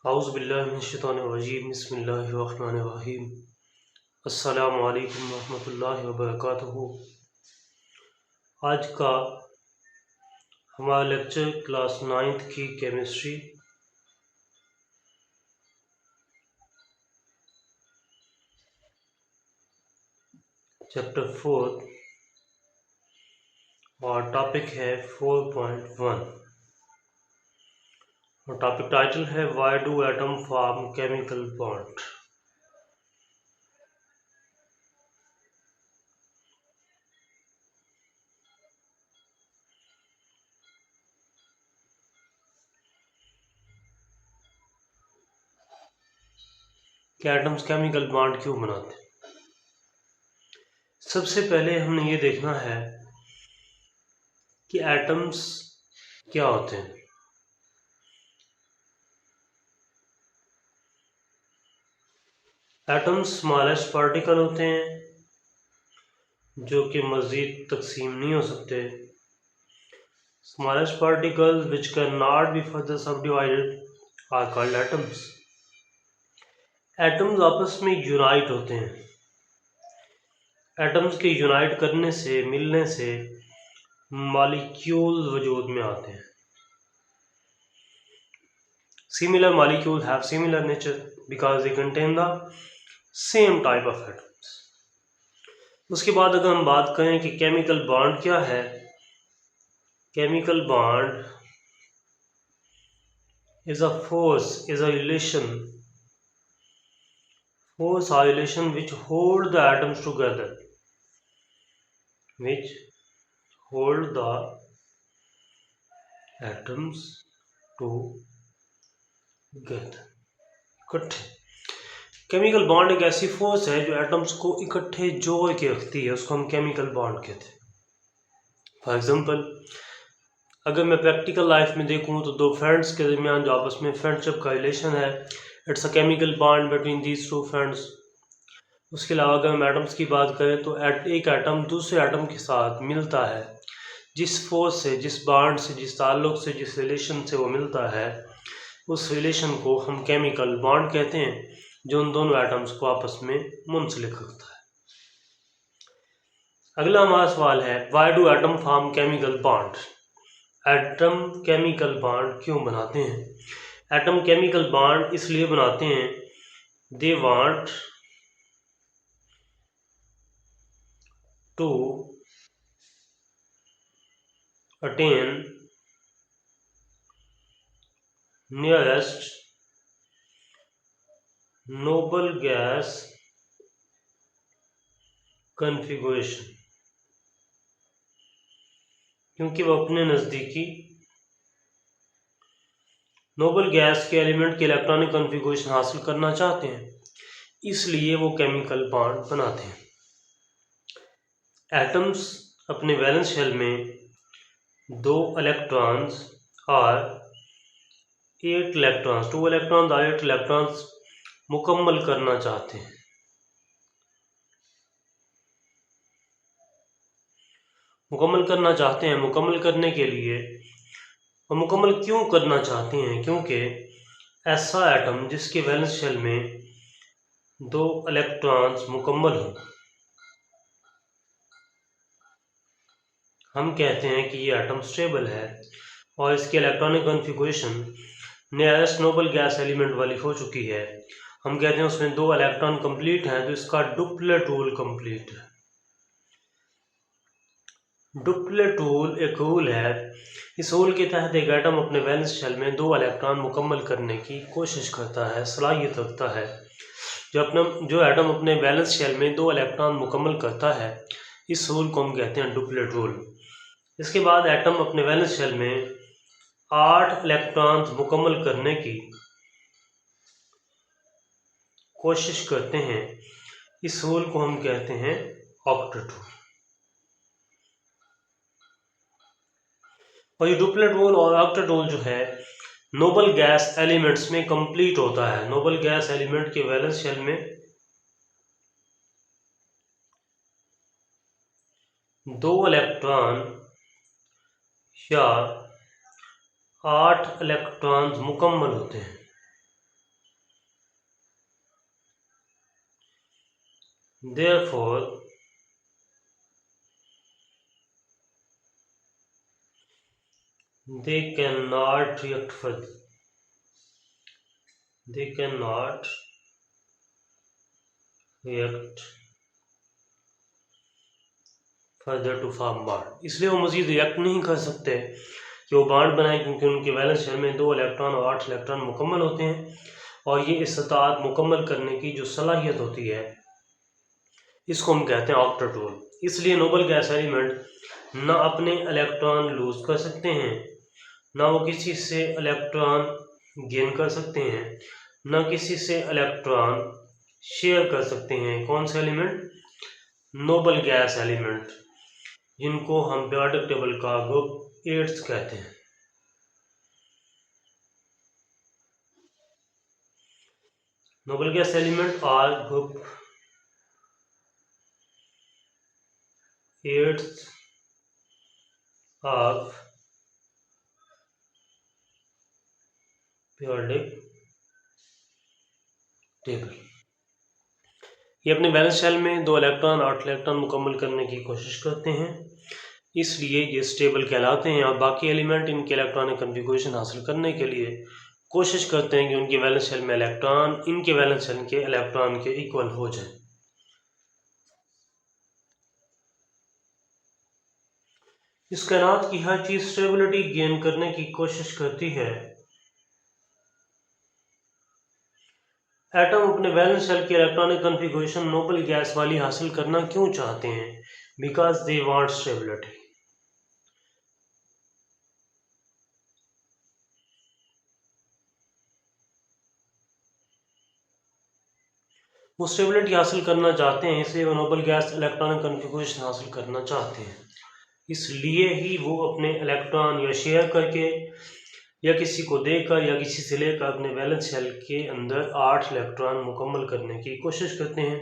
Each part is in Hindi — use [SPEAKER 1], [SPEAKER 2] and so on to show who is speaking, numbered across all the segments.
[SPEAKER 1] औज़ुबिल्लाहिमिनश्शैतानिर्रजीम बिस्मिल्लाहिर्रहमानिर्रहीम। अस्सलामु अलैकुम रहमतुल्लाहि व बरकातुहू। आज का हमारा लेक्चर क्लास 9th की केमिस्ट्री चैप्टर 4 और टॉपिक है 4.1 और टॉपिक टाइटल है why do atom form chemical bond. कि एटम्स केमिकल बॉन्ड क्यों बनाते हैं। सबसे पहले हमने ये देखना है कि एटम्स क्या होते हैं। एटम्स स्मॉलेस्ट पार्टिकल होते हैं जो कि मज़ीद तकसीम नहीं हो सकते। Smallest particles which cannot be further subdivided are called atoms. Atoms आपस में यूनाइट होते हैं। एटम्स के यूनाइट करने से, मिलने से मॉलिक्यूल्स वजूद में आते हैं। Similar molecules have similar nature because they contain the same type of atoms. उसके बाद अगर हम बात करें कि केमिकल बॉन्ड क्या है, chemical bond is a force, is a relation, force or relation which hold the atoms together, which hold the atoms together, इकट्ठे। केमिकल बॉन्ड एक ऐसी फोर्स है जो एटम्स को इकट्ठे जोड़ के रखती है, उसको हम केमिकल बॉन्ड कहते हैं। फॉर एग्जांपल, अगर मैं प्रैक्टिकल लाइफ में देखूं तो दो फ्रेंड्स के दरमियान जो आपस में फ्रेंडशिप का रिलेशन है, it's a chemical bond between these two friends. उसके अलावा अगर हम एटम्स की बात करें तो एक एटम दूसरे एटम के साथ मिलता है, जिस फोर्स से, जिस बॉन्ड से, जिस ताल्लुक से, जिस रिलेशन से वो मिलता है, उस रिलेशन को हम केमिकल बॉन्ड कहते हैं, जो उन दोनों एटम्स को आपस में मुंसलिक रखता है। अगला हमारा सवाल है why do atom form chemical bond. Atom chemical bond क्यों बनाते हैं। एटम केमिकल बॉन्ड इसलिए बनाते हैं, they want to attain nearest noble gas configuration, क्योंकि वो अपने नज़दीकी नोबल गैस के एलिमेंट के इलेक्ट्रॉनिक कॉन्फ़िगरेशन हासिल करना चाहते हैं, इसलिए वो केमिकल बॉन्ड बनाते हैं। एटम्स अपने वैलेंस शेल में 2 इलेक्ट्रॉन्स और 8 इलेक्ट्रॉन्स, 2 इलेक्ट्रॉन्स और 8 इलेक्ट्रॉन्स मुकम्मल करना चाहते हैं। मुकम्मल करने के लिए, और मुकम्मल क्यों करना चाहते हैं, क्योंकि ऐसा एटम जिसके वैलेंस शेल में 2 इलेक्ट्रॉन्स मुकम्मल हो, हम कहते हैं कि ये एटम स्टेबल है और इसकी electronic configuration nearest noble gas element वाली हो चुकी है। हम कहते हैं उसमें 2 इलेक्ट्रॉन कंप्लीट हैं, तो इसका डुप्लेट रूल कंप्लीट है। डुप्लेट रूल एक रूल है, इस रूल के तहत एक एटम अपने वैलेंस शेल में 2 इलेक्ट्रॉन मुकम्मल करने की कोशिश करता है, सलाहियत रखता है। जो एटम अपने वैलेंस शेल में 2 इलेक्ट्रॉन मुकम्मल करता है, इस रूल को हम कहते हैं डुप्लेट रूल। इसके बाद एटम अपने वैलेंस शेल में 8 इलेक्ट्रॉन्स मुकम्मल करने की कोशिश करते हैं, इस रूल को हम कहते हैं ऑक्टेट रूल। और ये डुप्लेट रूल और ऑक्टेट रूल जो है नोबल गैस एलिमेंट्स में कंप्लीट होता है। नोबल गैस एलिमेंट के वैलेंस शेल में 2 इलेक्ट्रॉन या 8 इलेक्ट्रॉन्स मुकम्मल होते हैं। therefore they cannot react further. They cannot react further to form bond, इसलिए वो मजीद रिएक्ट नहीं कर सकते कि वो बॉन्ड बनाए, क्योंकि उनके वैलेंस शेल में 2 इलेक्ट्रॉन और 8 इलेक्ट्रॉन मुकम्मल होते हैं। और ये इस्तात मुकम्मल करने की जो सलाहियत होती है इसको हम कहते हैं ऑक्टेट्रोल। इसलिए नोबल गैस एलिमेंट ना अपने इलेक्ट्रॉन लूज कर सकते हैं, ना वो किसी से इलेक्ट्रॉन गेन कर सकते हैं, ना किसी से इलेक्ट्रॉन शेयर कर सकते हैं। कौन से एलिमेंट? नोबल गैस एलिमेंट, जिनको हम पीरियोडिक टेबल का ग्रुप 8 कहते हैं। Noble gas element are group 8 of periodic table. ये अपने वैलेंस शेल में 2 इलेक्ट्रॉन 8 इलेक्ट्रॉन मुकम्मल करने की कोशिश करते हैं, इसलिए ये स्टेबल कहलाते हैं। और बाकी एलिमेंट इनके इलेक्ट्रॉनिक कन्फिगरेशन हासिल करने के लिए कोशिश करते हैं कि उनके वैलेंस शेल में इलेक्ट्रॉन इनके वैलेंस शेल के इलेक्ट्रॉन के इक्वल हो जाए। इस कायनात की हर चीज स्टेबिलिटी गेन करने की कोशिश करती है। एटम अपने वैलेंस शेल की इलेक्ट्रॉनिक कन्फिगरेशन नोबल गैस वाली हासिल करना क्यों चाहते हैं? Because they want stability. वो स्टेबिलिटी हासिल करना चाहते हैं, इसलिए वो नोबल गैस इलेक्ट्रॉनिक कन्फिगरेशन हासिल करना चाहते हैं। इसलिए ही वो अपने इलेक्ट्रॉन या शेयर करके या किसी को देकर या किसी से लेकर अपने वैलेंस शेल के अंदर 8 इलेक्ट्रॉन मुकम्मल करने की कोशिश करते हैं,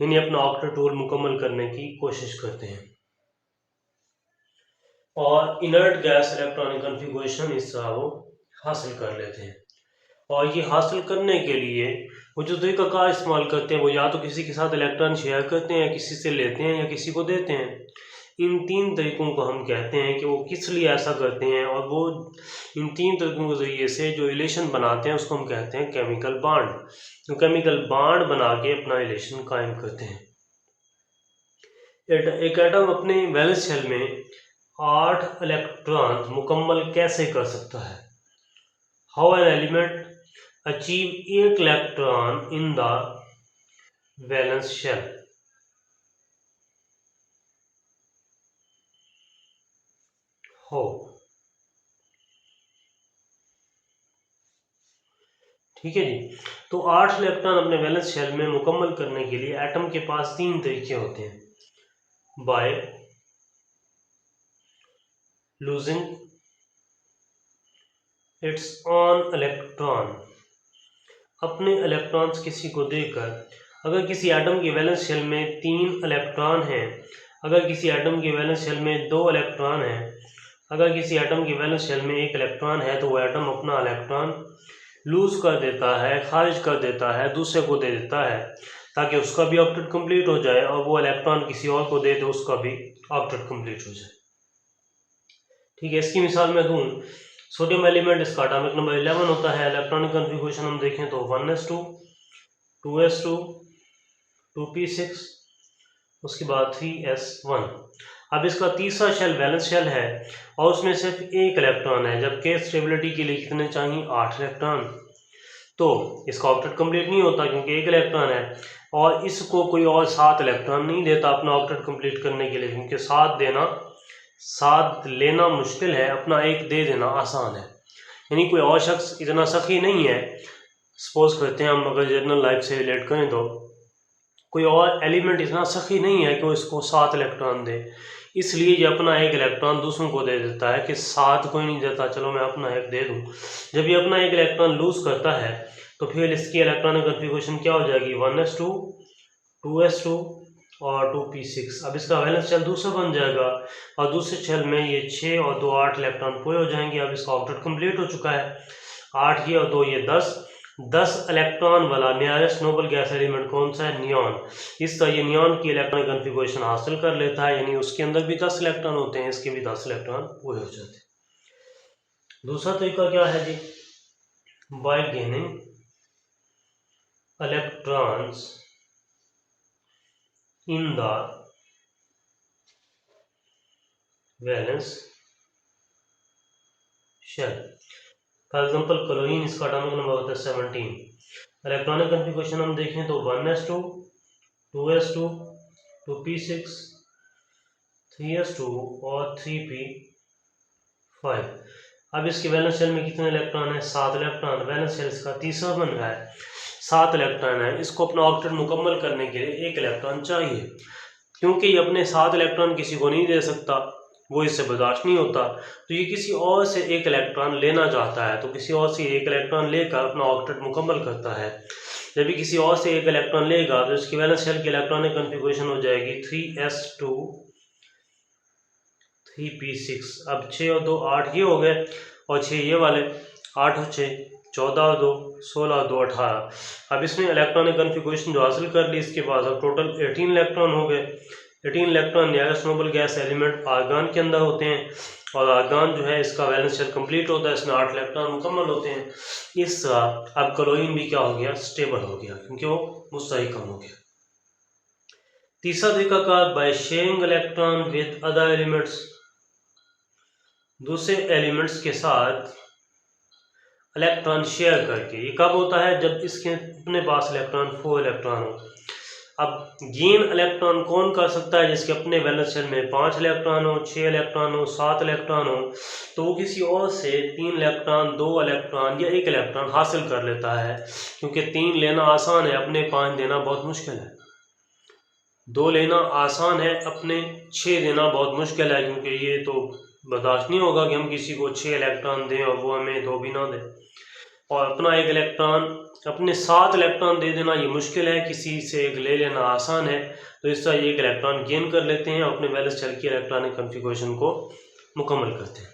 [SPEAKER 1] यानी अपना ऑक्टेट्रोल मुकम्मल करने की कोशिश करते हैं। और इनर्ट गैस इलेक्ट्रॉनिक कन्फिगरेशन इस तरह वो हासिल कर लेते हैं। और ये हासिल करने के लिए वो जो तरीक़ाकार इस्तेमाल करते हैं वो या तो किसी के साथ इलेक्ट्रॉन शेयर करते हैं, या किसी से लेते हैं, या किसी को देते हैं। इन 3 तरीक़ों को हम कहते हैं कि वो किस लिए ऐसा करते हैं, और वो इन 3 तरीक़ों के ज़रिए से जो रिलेशन बनाते हैं उसको हम कहते हैं केमिकल बॉन्ड। तो केमिकल बॉन्ड बना के अपना रिलेशन कायम करते हैं। एक एटम अपने वैलेंस शेल में 8 इलेक्ट्रॉन मुकम्मल कैसे कर सकता है? How an element achieve 8 electron in the valence shell? हो ठीक है जी। तो 8 इलेक्ट्रॉन अपने वैलेंस शेल में मुकम्मल करने के लिए एटम के पास 3 तरीके होते हैं। By losing its on electron, अपने इलेक्ट्रॉन्स किसी को देकर। अगर किसी एटम के वैलेंस शेल में 3 इलेक्ट्रॉन हैं, अगर किसी एटम के वैलेंस शेल में 2 इलेक्ट्रॉन हैं, अगर किसी एटम के वैलेंस शेल में 1 इलेक्ट्रॉन है, तो वो एटम अपना इलेक्ट्रॉन लूज कर देता है, खारिज कर देता है, दूसरे को दे देता है, ताकि उसका भी ऑक्टेट कंप्लीट हो जाए, और वो इलेक्ट्रॉन किसी और को दे तो उसका भी ऑक्टेट कंप्लीट हो जाए। ठीक है, इसकी मिसाल मैं दूँ, सोडियम एलिमेंट इसका एटॉमिक नंबर 11 होता है। इलेक्ट्रॉनिक कन्फिगरेशन हम देखें तो 1s2, 2s2, 2p6, उसके बाद 3s1। अब इसका तीसरा शेल वैलेंस शेल है और उसमें सिर्फ 1 इलेक्ट्रॉन है, जबकि स्टेबिलिटी के लिए कितने चाहिए? 8 इलेक्ट्रॉन। तो इसका ऑक्टेट कंप्लीट नहीं होता क्योंकि 1 इलेक्ट्रॉन है, और इसको कोई और 7 इलेक्ट्रॉन नहीं देता अपना ऑक्टेट कंप्लीट करने के लिए, क्योंकि 7 लेना मुश्किल है, अपना 1 दे देना आसान है। यानी कोई और शख्स इतना सखी नहीं है। सपोज करते हैं हम अगर जनरल लाइफ से रिलेट करें तो कोई और एलिमेंट इतना सखी नहीं है कि वो इसको 7 इलेक्ट्रॉन दे, इसलिए ये अपना 1 इलेक्ट्रॉन दूसरों को दे देता है कि 7 कोई नहीं देता, चलो मैं अपना 1 दे दूँ। जब ये अपना 1 इलेक्ट्रॉन लूज करता है तो फिर इसकी इलेक्ट्रॉनिक कन्फिगरेशन क्या हो जाएगी? 1s2, 2s2 और 2p6। अब इसका वैलेंस शेल दूसरा बन जाएगा, और दूसरे शेल में ये 6 और 2 8 इलेक्ट्रॉन पूरे हो जाएंगे। अब इसका ऑक्टेट कंप्लीट हो चुका है। 8 ये और 2 ये 10, 10 इलेक्ट्रॉन वाला नियरेस्ट नोबल गैस एलिमेंट कौन सा है? नियॉन। इस तरह ये नियॉन की इलेक्ट्रॉनिक कॉन्फ़िगरेशन हासिल कर लेता है, यानी उसके अंदर भी 10 इलेक्ट्रॉन होते हैं, इसके भी 10 इलेक्ट्रॉन पूरे हो जाते हैं। दूसरा तरीका क्या है जी? By gaining electrons in the valence shell. For example chlorine, इसका एटॉमिक नंबर होता है 17। इलेक्ट्रॉनिक कॉन्फ़िगरेशन हम देखें तो 1s2 2s2 2p6 3s2 और 3p5। अब इसके वैलेंस शेल में कितने इलेक्ट्रॉन है? 7 इलेक्ट्रॉन। वैलेंस शेल इसका तीसरा बन रहा है, 7 इलेक्ट्रॉन है। इसको अपना ऑक्टेट मुकम्मल करने के लिए 1 इलेक्ट्रॉन चाहिए। क्योंकि ये अपने 7 इलेक्ट्रॉन किसी को नहीं दे सकता, वो इससे बर्दाश्त नहीं होता, तो ये किसी और से 1 इलेक्ट्रॉन लेना चाहता है, तो किसी और से 1 इलेक्ट्रॉन लेकर अपना ऑक्टेट मुकम्मल करता है। जब भी किसी और से 1 इलेक्ट्रॉन लेगा तो इसकी वैलेंस शेल की इलेक्ट्रॉनिक कॉन्फ़िगरेशन हो जाएगी 3s2 3p6। अब 6 और 2 8 ये हो गए, और 6 ये वाले, 8 और 6 14 और 2 16 और 2 18। अब इसमें इलेक्ट्रॉनिक कॉन्फ़िगरेशन जो हासिल कर ली, इसके बाद अब टोटल 18 इलेक्ट्रॉन हो गए। 18 electron nearest noble gas element argon के अंदर होते हैं, और आर्गन जो है इसका वैलेंस शेल कंप्लीट होता है, इसमें 8 इलेक्ट्रॉन मुकम्मल होते हैं। इस अब क्लोरीन भी क्या हो गया? स्टेबल हो गया, क्योंकि वो मुस्तहकम हो गया। तीसरा तरीका का by sharing electron with other elements, दूसरे एलिमेंट्स के साथ इलेक्ट्रॉन शेयर करके। ये कब होता है? जब इसके अपने पास इलेक्ट्रॉन 4 इलेक्ट्रॉन हो। अब गेन इलेक्ट्रॉन कौन कर सकता है? जिसके अपने वैलेंस शेल में 5 इलेक्ट्रॉन हो, 6 इलेक्ट्रॉन हो, 7 इलेक्ट्रॉन हो, तो वो किसी और से 3 इलेक्ट्रॉन 2 इलेक्ट्रॉन या 1 इलेक्ट्रॉन हासिल कर लेता है। क्योंकि 3 लेना आसान है, अपने 5 देना बहुत मुश्किल है। 2 लेना आसान है, अपने 6 देना बहुत मुश्किल है, क्योंकि ये तो बर्दाश्त नहीं होगा कि हम किसी को 6 इलेक्ट्रॉन दें और वो हमें 2 भी ना दें। और अपना 1 इलेक्ट्रॉन, अपने 7 इलेक्ट्रॉन दे देना ये मुश्किल है, किसी से 1 ले लेना आसान है। तो इस तरह 1 इलेक्ट्रॉन गेन कर लेते हैं, अपने वैलेंस शेल की इलेक्ट्रॉनिक कॉन्फ़िगरेशन को मुकम्मल करते हैं।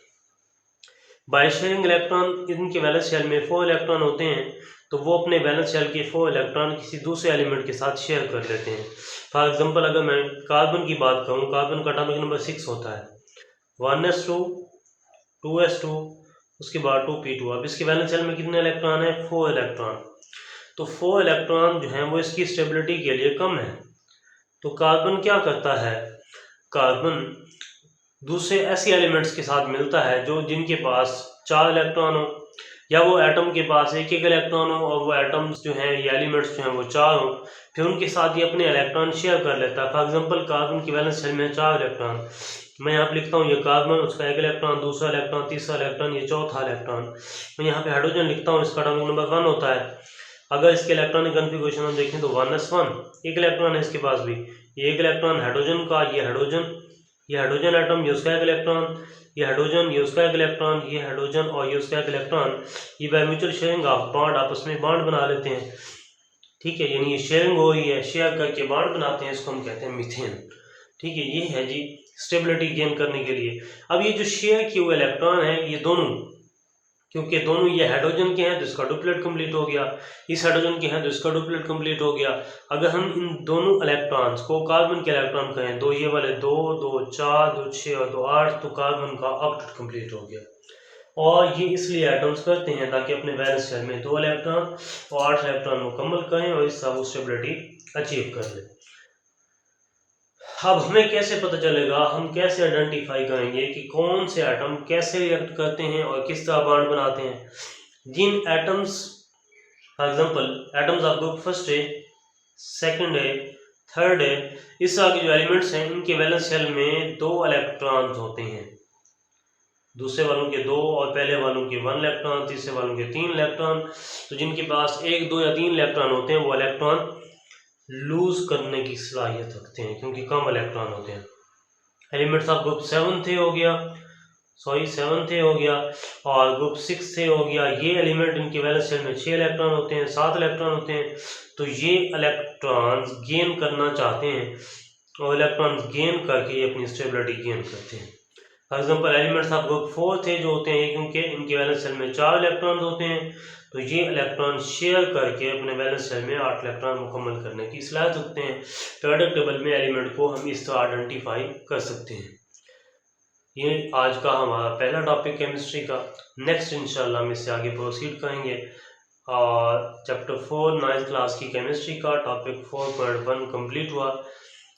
[SPEAKER 1] बाय शेयरिंग इलेक्ट्रॉन, इनके वैलेंस शेल में 4 इलेक्ट्रॉन होते हैं, तो वो अपने वैलेंस शेल के 4 इलेक्ट्रॉन किसी दूसरे एलिमेंट के साथ शेयर कर लेते हैं। फॉर एग्जांपल अगर मैं कार्बन की बात करूं, कार्बन का एटॉमिक नंबर 6 होता है, 1s2 2s2 उसके बाद 2p2। अब इसके वैलेंस शेल में कितने इलेक्ट्रॉन है? 4 इलेक्ट्रॉन। तो 4 इलेक्ट्रॉन जो हैं वो इसकी स्टेबिलिटी के लिए कम है। तो कार्बन क्या करता है? कार्बन दूसरे ऐसे एलिमेंट्स के साथ मिलता है जो जिनके पास 4 इलेक्ट्रॉन हो, या वो एटम के पास 1-1 इलेक्ट्रॉन हो, और वो एटम्स जो हैं ये एलिमेंट्स जो हैं वो 4 हो, फिर उनके साथ ये अपने इलेक्ट्रॉन शेयर कर लेता है। फॉर एग्जांपल कार्बन की वैलेंस शेल में 4 इलेक्ट्रॉन, मैं यहाँ पे लिखता हूँ ये कार्बन, उसका 1 इलेक्ट्रॉन, दूसरा इलेक्ट्रॉन, तीसरा इलेक्ट्रॉन, ये चौथा इलेक्ट्रॉन। मैं यहाँ पे हाइड्रोजन लिखता हूँ, इसका एटॉमिक नंबर 1 होता है। अगर इसके इलेक्ट्रॉनिक कॉन्फ़िगरेशन हम देखें तो 1s1, 1 इलेक्ट्रॉन है इसके पास भी, ये 1 इलेक्ट्रॉन हाइड्रोजन का, ये हाइड्रोजन एटम, ये उसका 1 इलेक्ट्रॉन, ये हाइड्रोजन, ये उसका 1 इलेक्ट्रॉन, ये हाइड्रोजन और ये उसका 1 इलेक्ट्रॉन। ये by mutual sharing of bond आपस में बॉन्ड बना लेते हैं। ठीक है, यानी ये शेयरिंग हो रही है, शेयर करके बॉन्ड बनाते हैं, इसको हम कहते हैं मीथेन। ठीक है, ये है जी स्टेबिलिटी गेन करने के लिए। अब ये जो शेयर किए हुए इलेक्ट्रॉन है, ये दोनों, क्योंकि दोनों ये हाइड्रोजन के हैं तो इसका डुप्लेट कंप्लीट हो गया, इस हाइड्रोजन के हैं तो इसका डुप्लेट कंप्लीट हो गया। अगर हम इन दोनों इलेक्ट्रॉन्स को कार्बन के इलेक्ट्रॉन कहें, 2 ये वाले 2 2 4 2 6 और 2 8, तो कार्बन का ऑक्टेट कंप्लीट हो गया। और ये इसलिए एटम्स करते हैं ताकि अपने वैलेंस शेल में 2 इलेक्ट्रॉन और 8 इलेक्ट्रॉन मुकम्मल करें और इससे वो स्टेबिलिटी अचीव कर लें। अब हमें कैसे पता चलेगा, हम कैसे आइडेंटिफाई करेंगे कि कौन से एटम कैसे रिएक्ट करते हैं और किस तरह बॉन्ड बनाते हैं? जिन atoms, for example atoms of group first है, सेकंड है, थर्ड है, इस तरह के जो एलिमेंट्स हैं इनके वैलेंस शेल में 2 इलेक्ट्रॉन्स होते हैं, दूसरे वालों के 2 और पहले वालों के 1 इलेक्ट्रॉन, तीसरे वालों के 3 इलेक्ट्रॉन। तो जिनके पास 1 2 या 3 इलेक्ट्रॉन होते हैं वो इलेक्ट्रॉन लूज करने की सलाहियत रखते हैं, क्योंकि कम इलेक्ट्रॉन होते हैं। एलिमेंट्स ऑफ ग्रुप 7 थे हो गया, 7 थे हो गया, और ग्रुप 6 थे हो गया। ये एलिमेंट इनके वैलेंस शेल में 6 इलेक्ट्रॉन होते हैं, 7 इलेक्ट्रॉन होते हैं। तो ये इलेक्ट्रॉन्स गेन करना चाहते हैं और इलेक्ट्रॉन्स गेन करके ये अपनी स्टेबिलिटी गेन करते हैं। For example elements of group 4 थे जो होते हैं, क्योंकि इनके वैलेंस शेल में 4 इलेक्ट्रॉन होते हैं, तो ये इलेक्ट्रॉन शेयर करके अपने वैलेंस शेल में 8 इलेक्ट्रॉन मुकम्मल करने की सलाहियत रखते हैं। periodic टेबल में एलिमेंट को हम इस तरह आइडेंटिफाई कर सकते हैं। ये आज का हमारा पहला टॉपिक केमिस्ट्री का। नेक्स्ट इंशाल्लाह हम इससे आगे प्रोसीड करेंगे और चैप्टर 4 9th क्लास की केमिस्ट्री का टॉपिक 4.1 कंप्लीट हुआ।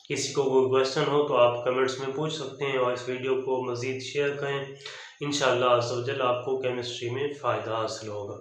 [SPEAKER 1] किसी को कोई क्वेश्चन हो तो आप कमेंट्स में पूछ सकते हैं और इस वीडियो को मज़ीद शेयर करें। इंशाल्लाह अज़्ज़ा वजल आपको केमिस्ट्री में फ़ायदा हासिल होगा।